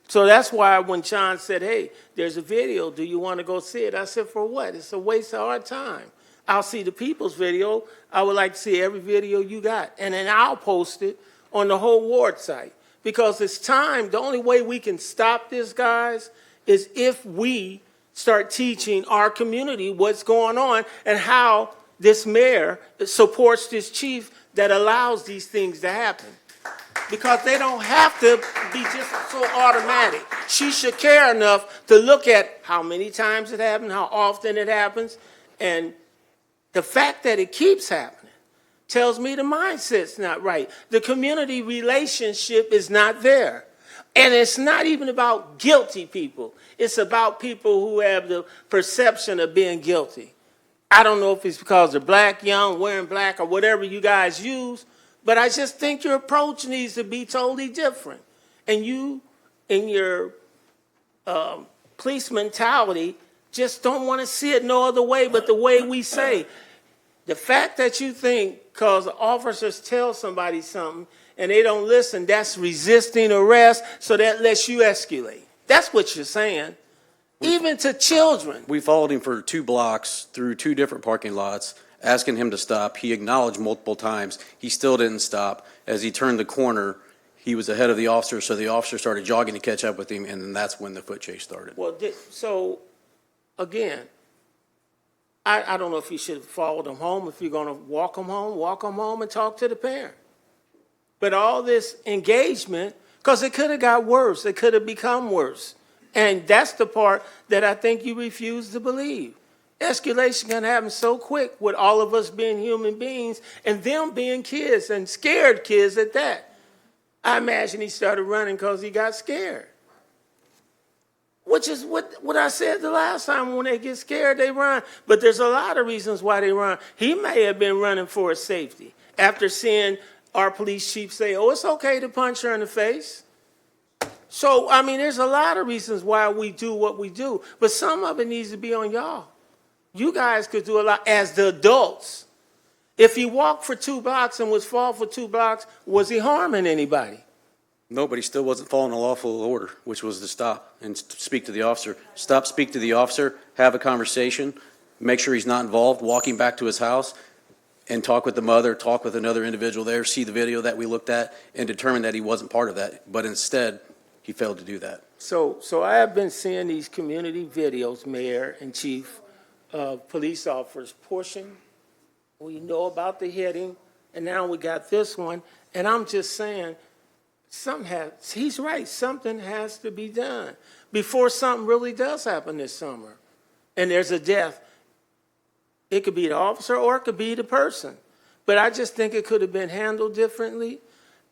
So that's why when Sean said, hey, there's a video, do you want to go see it? I said, for what? It's a waste of our time. I'll see the people's video. I would like to see every video you got. And then I'll post it on the whole ward site. Because it's time. The only way we can stop this, guys, is if we start teaching our community what's going on and how this mayor supports this chief that allows these things to happen. Because they don't have to be just so automatic. She should care enough to look at how many times it happens, how often it happens, and the fact that it keeps happening tells me the mindset's not right. The community relationship is not there. And it's not even about guilty people. It's about people who have the perception of being guilty. I don't know if it's because they're black, young, wearing black, or whatever you guys use, but I just think your approach needs to be totally different. And you, in your police mentality, just don't want to see it no other way but the way we say. The fact that you think because officers tell somebody something and they don't listen, that's resisting arrest, so that lets you escalate. That's what you're saying. Even to children. We followed him for 2 blocks through 2 different parking lots, asking him to stop. He acknowledged multiple times. He still didn't stop. As he turned the corner, he was ahead of the officer, so the officer started jogging to catch up with him, and then that's when the foot chase started. Well, so, again, I don't know if you should have followed him home. If you're going to walk him home and talk to the parent. But all this engagement, because it could have got worse. It could have become worse. And that's the part that I think you refuse to believe. Escalation can happen so quick with all of us being human beings and them being kids and scared kids at that. I imagine he started running because he got scared. Which is what I said the last time. When they get scared, they run. But there's a lot of reasons why they run. He may have been running for his safety after seeing our police chief say, oh, it's okay to punch her in the face. So, I mean, there's a lot of reasons why we do what we do. But some of it needs to be on y'all. You guys could do a lot as the adults. If he walked for 2 blocks and was fall for 2 blocks, was he harming anybody? No, but he still wasn't following a lawful order, which was to stop and speak to the officer. Stop, speak to the officer, have a conversation, make sure he's not involved, walking back to his house, and talk with the mother, talk with another individual there, see the video that we looked at, and determine that he wasn't part of that. But instead, he failed to do that. So I have been seeing these community videos, Mayor and Chief, of police officers pushing. We know about the hitting, and now we got this one. And I'm just saying, he's right, something has to be done before something really does happen this summer. And there's a death. It could be the officer or it could be the person. But I just think it could have been handled differently.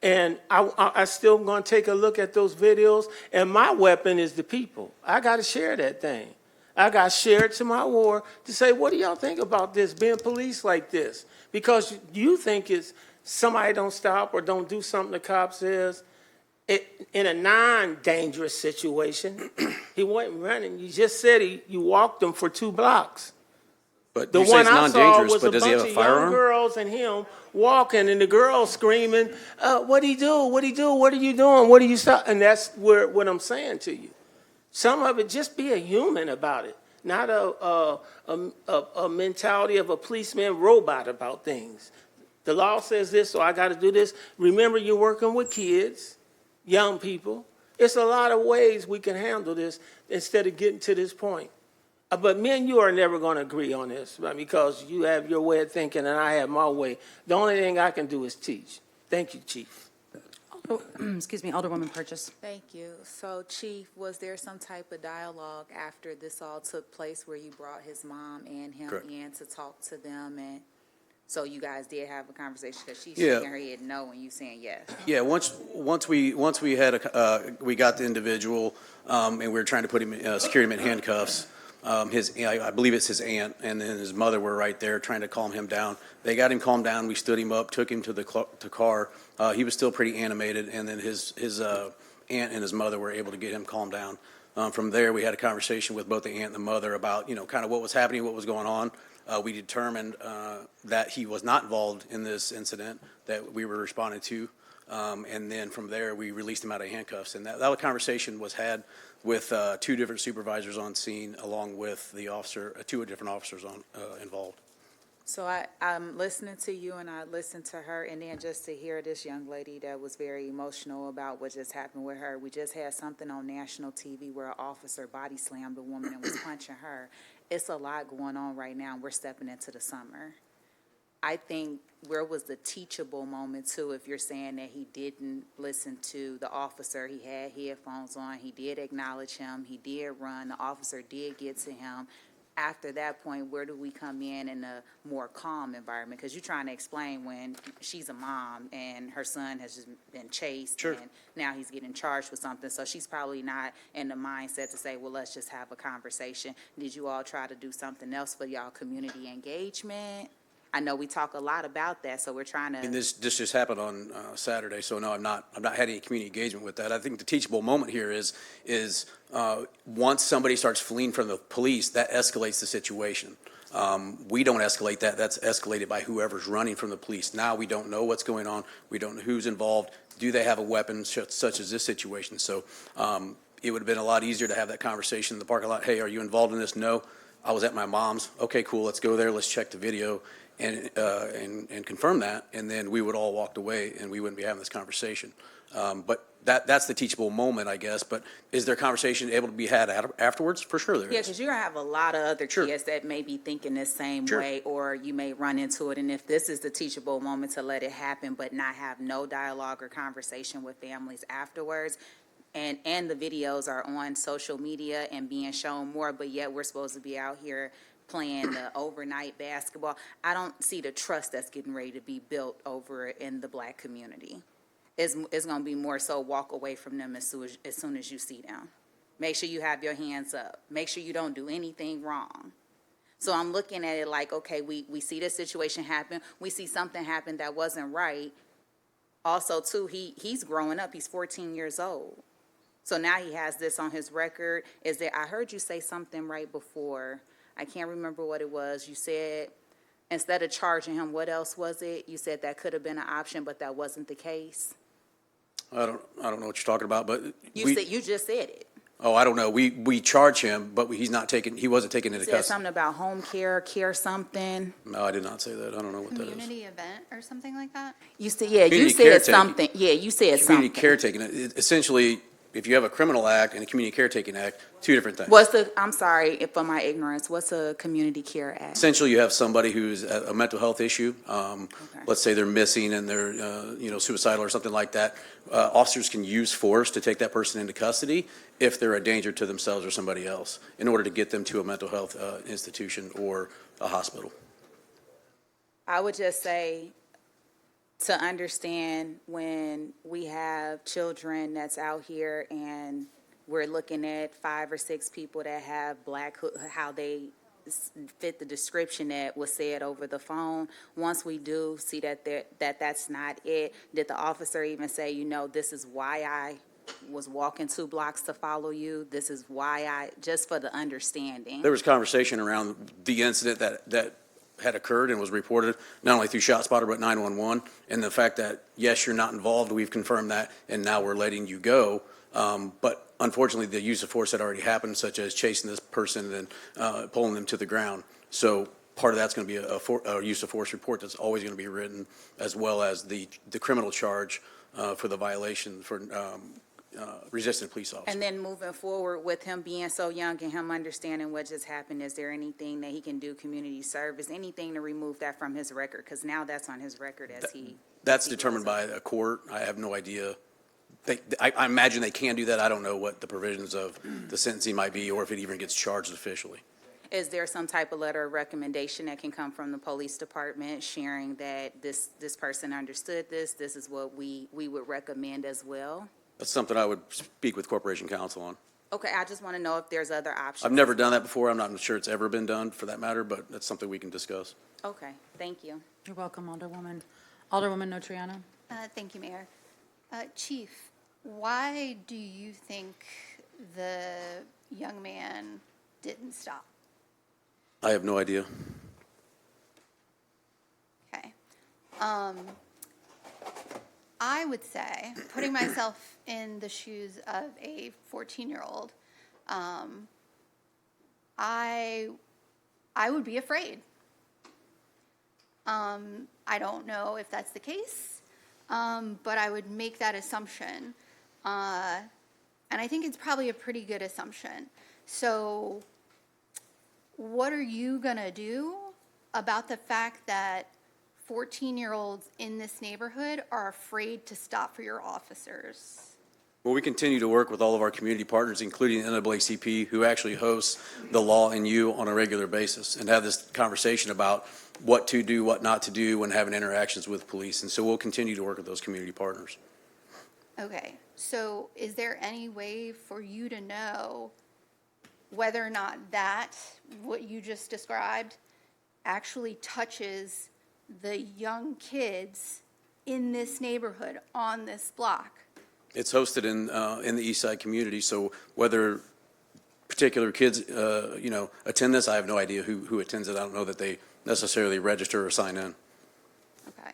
And I still am going to take a look at those videos. And my weapon is the people. I got to share that thing. I got to share it to my ward to say, what do y'all think about this, being police like this? Because you think it's somebody don't stop or don't do something the cop says. In a non-dangerous situation, he wasn't running. You just said you walked him for 2 blocks. But the you say one it's I saw non-dangerous, was but a does he bunch have a of young firearm? girls and him walking, and the girls screaming, "What he do? What he do? What are you doing? What are you stop?" And that's what I'm saying to you. Some of it, just be a human about it. not a mentality of a policeman robot about things. The law says this, so I got to do this. Remember, you're working with kids, young people. It's a lot of ways we can handle this instead of getting to this point. But me and you are never going to agree on this, right, because you have your way of thinking and I have my way. The only thing I can do is teach. Thank you, Chief. Excuse me, Alderwoman Purchase. Thank you. So, Chief, was there some type of dialogue after this all took place where you brought his mom and him Correct. in to talk to them? And so you guys did have a conversation because she's Yeah. shaking her head no and you saying yes. Yeah, once we had we got the individual, and we were trying to put him, secure him in handcuffs. I believe it's his aunt and then his mother were right there trying to calm him down. They got him calmed down. We stood him up, took him to the car. He was still pretty animated, and then his aunt and his mother were able to get him calmed down. From there, we had a conversation with both the aunt and the mother about, kind of what was happening, what was going on. We determined that he was not involved in this incident that we were responding to. And then from there, we released him out of handcuffs. And that conversation was had with two different supervisors on scene, along with the officer, two different officers involved. So I'm listening to you and I listened to her, and then just to hear this young lady that was very emotional about what just happened with her. We just had something on national TV where an officer body slammed a woman and was punching her. It's a lot going on right now, and we're stepping into the summer. I think where was the teachable moment too, if you're saying that he didn't listen to the officer, he had headphones on, he did acknowledge him, he did run, the officer did get to him. After that point, where do we come in a more calm environment? Because you're trying to explain when she's a mom and her son has just been chased. Sure. And now he's getting charged with something. So she's probably not in the mindset to say, well, let's just have a conversation. Did you all try to do something else for y'all community engagement? I know we talk a lot about that, so we're trying to. And this just happened on Saturday, so no, I've not had any community engagement with that. I think the teachable moment here is once somebody starts fleeing from the police, that escalates the situation. We don't escalate that. That's escalated by whoever's running from the police. Now we don't know what's going on. We don't know who's involved. Do they have a weapon such as this situation? So it would have been a lot easier to have that conversation in the parking lot. Hey, are you involved in this? No. I was at my mom's. Okay, cool. Let's go there. Let's check the video and confirm that. And then we would all walked away and we wouldn't be having this conversation. But that's the teachable moment, I guess. But is there conversation able to be had afterwards? For sure there is. Yeah, because you're going to have a lot of other Sure. kids that may be thinking the same Sure. way, or you may run into it. And if this is the teachable moment to let it happen, but not have no dialogue or conversation with families afterwards, and the videos are on social media and being shown more, but yet we're supposed to be out here playing the overnight basketball. I don't see the trust that's getting ready to be built over in the Black community. It's going to be more so walk away from them as soon as you see them. Make sure you have your hands up. Make sure you don't do anything wrong. So I'm looking at it like, okay, we see this situation happen. We see something happen that wasn't right. Also, too, he's growing up. He's 14 years old. So now he has this on his record. I heard you say something right before. I can't remember what it was. You said instead of charging him, what else was it? You said that could have been an option, but that wasn't the case. I don't know what you're talking about, but You just said it. Oh, I don't know. We charge him, but he wasn't taken You into said custody. something about home care something. No, I did not say that. I don't know what that is. Community event or something like that? You said, yeah, you Community said caretaking. something. Yeah, you said Community something. caretaking, essentially, if you have a criminal act and a community caretaking act, two different things. I'm sorry for my ignorance. What's a community care act? Essentially, you have somebody who's a mental health issue. Let's say they're missing and they're, suicidal or something like that. Officers can use force to take that person into custody if they're a danger to themselves or somebody else in order to get them to a mental health institution or a hospital. I would just say to understand when we have children that's out here and we're looking at 5 or 6 people that have how they fit the description that was said over the phone. Once we do see that's not it, did the officer even say, this is why I was walking 2 blocks to follow you? This is why just for the understanding. There was conversation around the incident that had occurred and was reported not only through ShotSpotter but 911, and the fact that, yes, you're not involved, we've confirmed that, and now we're letting you go. But unfortunately, the use of force had already happened, such as chasing this person and pulling them to the ground. So part of that's going to be a use of force report that's always going to be written, as well as the criminal charge for the violation for resisting police officer. And then moving forward with him being so young and him understanding what just happened, is there anything that he can do, community service, anything to remove that from his record? Because now that's on his record as he. That's determined by a court. I have no idea. I imagine they can do that. I don't know what the provisions of the sentencing might be, or if it even gets charged officially. Is there some type of letter of recommendation that can come from the police department sharing that this person understood this is what we would recommend as well? That's something I would speak with Corporation Counsel on. Okay, I just want to know if there's other options. I've never done that before. I'm not sure it's ever been done for that matter, but that's something we can discuss. Okay, thank you. You're welcome, Alderwoman. Alderwoman Notriano? Thank you, Mayor. Chief, why do you think the young man didn't stop? I have no idea. Okay. I would say, putting myself in the shoes of a 14-year-old, I would be afraid. I don't know if that's the case, but I would make that assumption. And I think it's probably a pretty good assumption. So what are you going to do about the fact that 14-year-olds in this neighborhood are afraid to stop for your officers? Well, we continue to work with all of our community partners, including the NAACP, who actually hosts the Law and You on a regular basis, and have this conversation about what to do, what not to do when having interactions with police. And so we'll continue to work with those community partners. Okay, so is there any way for you to know whether or not that, what you just described, actually touches the young kids in this neighborhood on this block? It's hosted in the East Side community, so whether particular kids, attend this, I have no idea who attends it. I don't know that they necessarily register or sign in. Okay.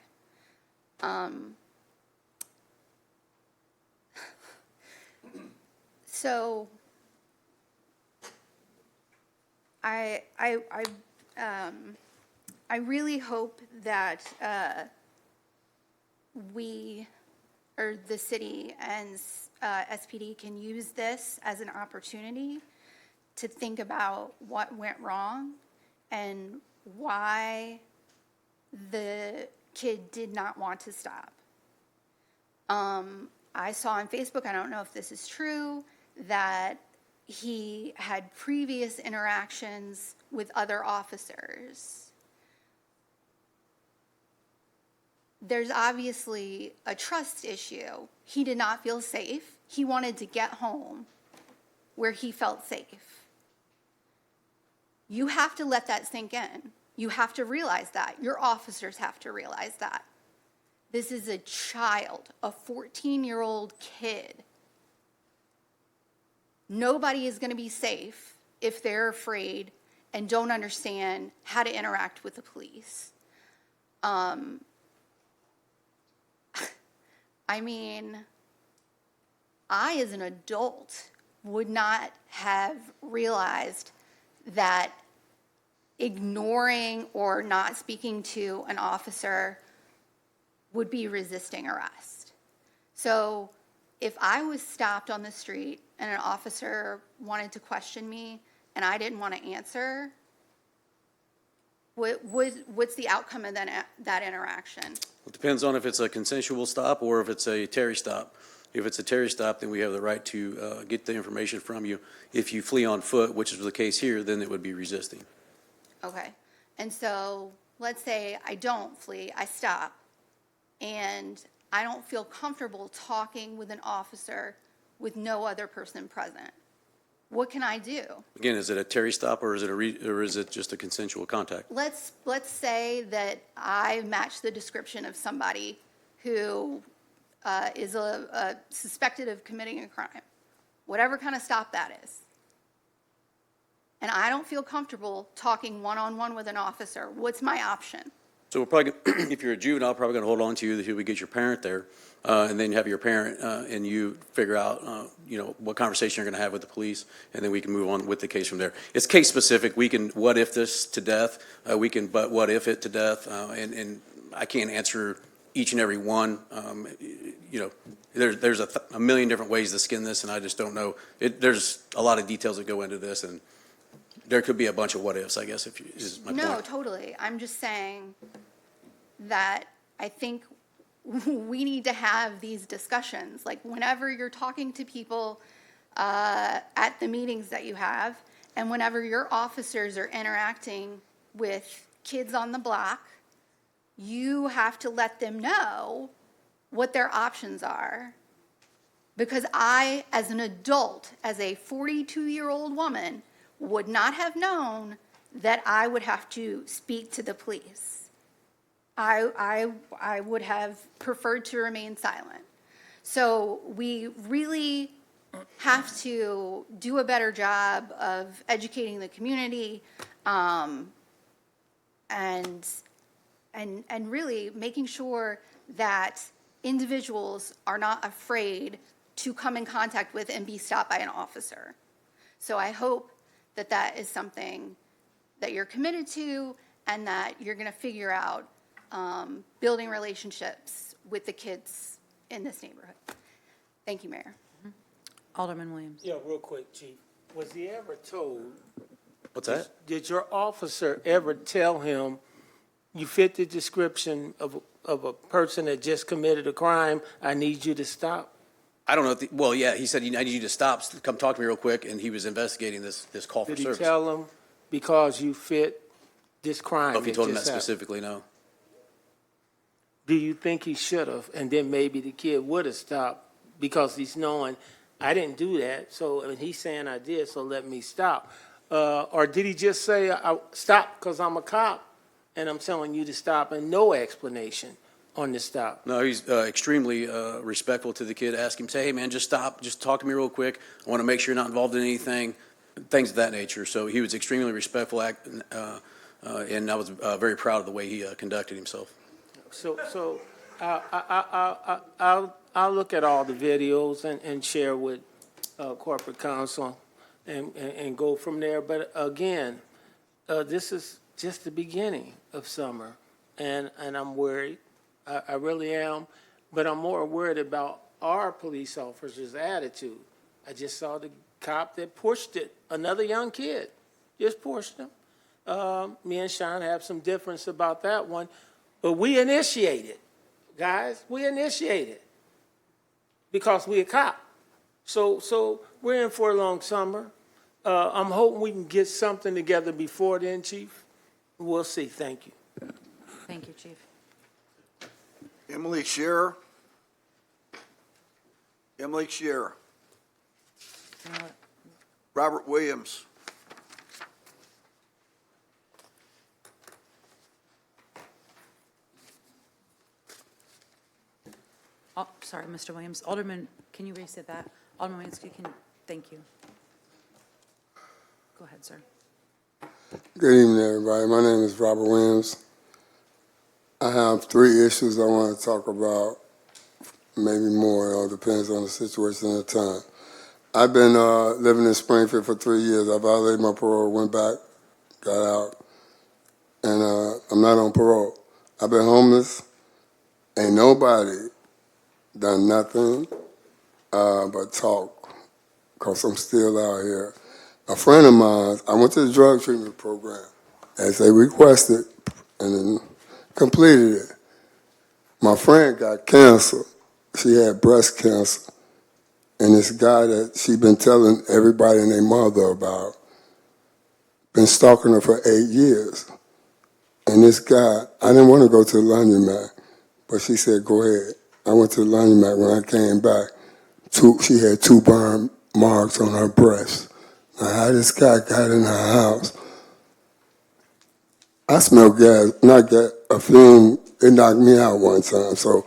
So I really hope that we, or the city and SPD, can use this as an opportunity to think about what went wrong and why the kid did not want to stop. I saw on Facebook, I don't know if this is true, that he had previous interactions with other officers. There's obviously a trust issue. He did not feel safe. He wanted to get home where he felt safe. You have to let that sink in. You have to realize that. Your officers have to realize that. This is a child, a 14-year-old kid. Nobody is going to be safe if they're afraid and don't understand how to interact with the police. I mean, I, as an adult, would not have realized that ignoring or not speaking to an officer would be resisting arrest. So if I was stopped on the street and an officer wanted to question me and I didn't want to answer, what's the outcome of that interaction? It depends on if it's a consensual stop or if it's a Terry stop. If it's a Terry stop, then we have the right to get the information from you. If you flee on foot, which is the case here, then it would be resisting. Okay. And so let's say I don't flee, I stop, and I don't feel comfortable talking with an officer with no other person present. What can I do? Again, is it a Terry stop or is it just a consensual contact? Let's say that I match the description of somebody who is a suspected of committing a crime, whatever kind of stop that is. And I don't feel comfortable talking one-on-one with an officer. What's my option? So we're probably, if you're a juvenile, probably going to hold on to you until we get your parent there, and then have your parent and you figure out, what conversation you're going to have with the police, and then we can move on with the case from there. It's case specific. We can what if this to death. We can but what if it to death, and I can't answer each and every one. There's a million different ways to skin this, and I just don't know. There's a lot of details that go into this, and there could be a bunch of what ifs, I guess, is my No, point. totally. I'm just saying that I think we need to have these discussions. Like whenever you're talking to people at the meetings that you have, and whenever your officers are interacting with kids on the block, you have to let them know what their options are. Because I, as an adult, as a 42-year-old woman, would not have known that I would have to speak to the police. I would have preferred to remain silent. So we really have to do a better job of educating the community, and really making sure that individuals are not afraid to come in contact with and be stopped by an officer. So I hope that that is something that you're committed to and that you're going to figure out building relationships with the kids in this neighborhood. Thank you, Mayor. Alderman Williams. Yeah, real quick, Chief. Was he ever told? What's that? Did your officer ever tell him you fit the description of a person that just committed a crime? I need you to stop. I don't know. Well, yeah, he said, I need you to stop, come talk to me real quick, and he was investigating this call for Did he service. tell him because you fit this crime? I don't know if he told him that just happened? specifically, no. Do you think he should have? And then maybe the kid would have stopped because he's knowing, I didn't do that, so and he's saying I did, so let me stop. Or did he just say, stop because I'm a cop and I'm telling you to stop and no explanation on the stop? No, he's extremely respectful to the kid. Ask him, say, hey, man, just stop. Just talk to me real quick. I want to make sure you're not involved in anything, things of that nature. So he was extremely respectful, and I was very proud of the way he conducted himself. So I'll look at all the videos and share with corporate counsel and go from there. But again, this is just the beginning of summer, and I'm worried. I really am, but I'm more worried about our police officers' attitude. I just saw the cop that pushed it, another young kid, just pushed him. Me and Sean have some difference about that one, but we initiated, guys. We initiated because we a cop. So we're in for a long summer. I'm hoping we can get something together before then, Chief. We'll see. Thank you. Thank you, Chief. Emily Shearer. Emily Shearer. Robert Williams. Oh, sorry, Mr. Williams. Alderman, can you reset that? Alderman Williams, thank you. Go ahead, sir. Good evening, everybody. My name is Robert Williams. I have 3 issues I want to talk about, maybe more. It all depends on the situation at the time. I've been living in Springfield for 3 years. I violated my parole, went back, got out, and I'm not on parole. I've been homeless. Ain't nobody done nothing but talk, because I'm still out here. A friend of mine, I went to the drug treatment program, as they requested, and then completed it. My friend got cancer. She had breast cancer. And this guy that she been telling everybody and their mother about, been stalking her for 8 years. And this guy, I didn't want to go to the laundromat, but she said, go ahead. I went to the laundromat. When I came back, she had 2 burn marks on her breast. Now, how this guy got in her house, I smelled gas, not gas, a fume. It knocked me out one time, so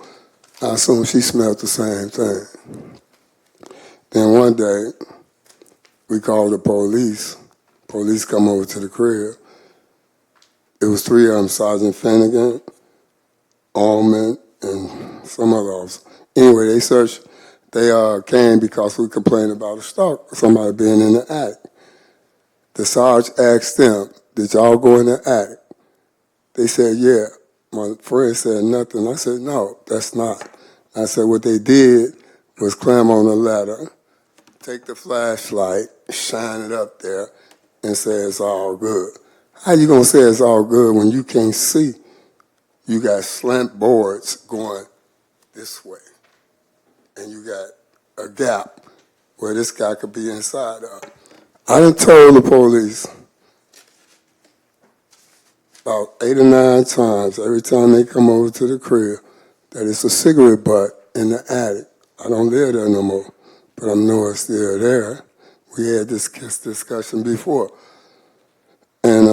I assume she smelled the same thing. Then one day, we called the police. Police come over to the crib. It was 3 of them, Sergeant Finnegan, Allman, and some other officers. Anyway, they came because we complained about somebody being in the attic. The Sarge asked them, did y'all go in the attic? They said, yeah. My friend said nothing. I said, no, that's not. I said, what they did was climb on the ladder, take the flashlight, shine it up there, and say it's all good. How you gonna say it's all good when you can't see? You got slant boards going this way, and you got a gap where this guy could be inside of. I done told the police about 8 or 9 times, every time they come over to the crib, that it's a cigarette butt in the attic. I don't live there no more, but I know it's still there. We had this discussion before. And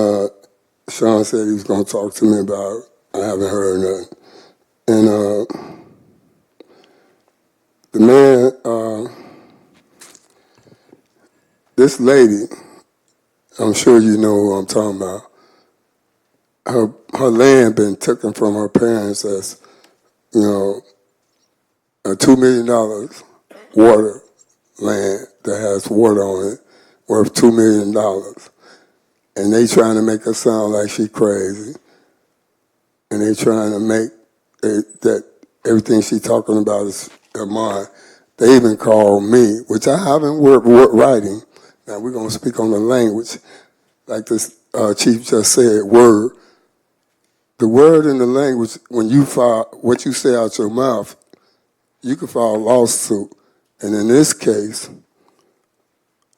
Sean said he was going to talk to me about it. I haven't heard nothing. And the man, this lady, I'm sure you know who I'm talking about. Her land been taken from her parents as, you know, a $2 million water land that has water on it, worth $2 million. And they trying to make her sound like she crazy. And they trying to make that everything she talking about is her mind. They even called me, which I haven't worked writing. Now we're going to speak on the language. Like this chief just said, word. The word and the language, when you file what you say out your mouth, you can file a lawsuit. And in this case,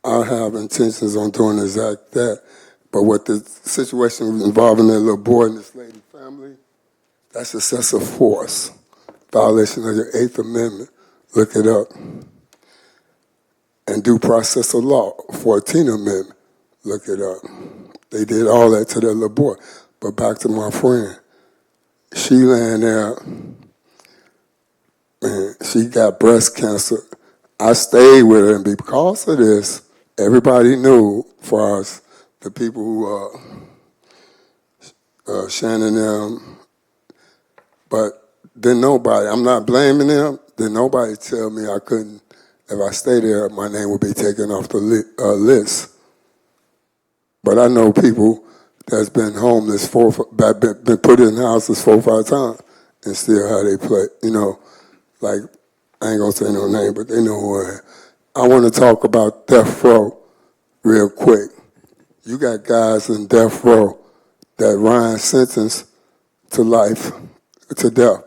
I have intentions on doing exact that. But what the situation involving that little boy and this lady's family, that's excessive force. Violation of the 8th Amendment. Look it up. And due process of law, 14th Amendment. Look it up. They did all that to that little boy. But back to my friend. She laying there, and she got breast cancer. I stayed with her, and because of this, everybody knew, for us, the people who, Shannon them, but then nobody, I'm not blaming them, then nobody tell me I couldn't, if I stay there, my name would be taken off the list. But I know people that's been homeless, been put in houses 4 or 5 times, and still how they play, you know, like, I ain't gonna say no name, but they know who I am. I wanna talk about death row real quick. You got guys in death row that Ryan sentenced to life, to death.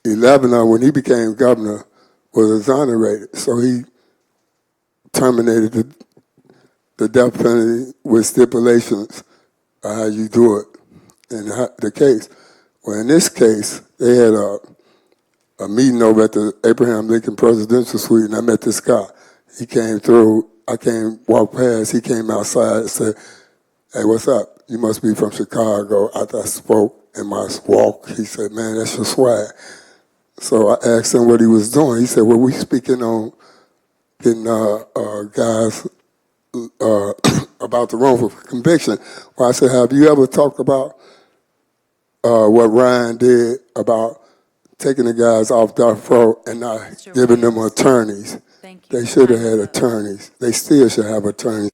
11 of them, when he became governor, was exonerated. So he terminated the death penalty with stipulations of how you do it in the case. Well, in this case, they had a meeting over at the Abraham Lincoln Presidential Suite, and I met this guy. He came through, walked past, he came outside and said, hey, what's up? You must be from Chicago. After I spoke in my walk, he said, man, that's your swag. So I asked him what he was doing. He said, well, we speaking on getting guys about the wrongful conviction. Well, I said, have you ever talked about what Ryan did about taking the guys off death row and not giving them attorneys? Thank you. They should have had attorneys. They still should have attorneys.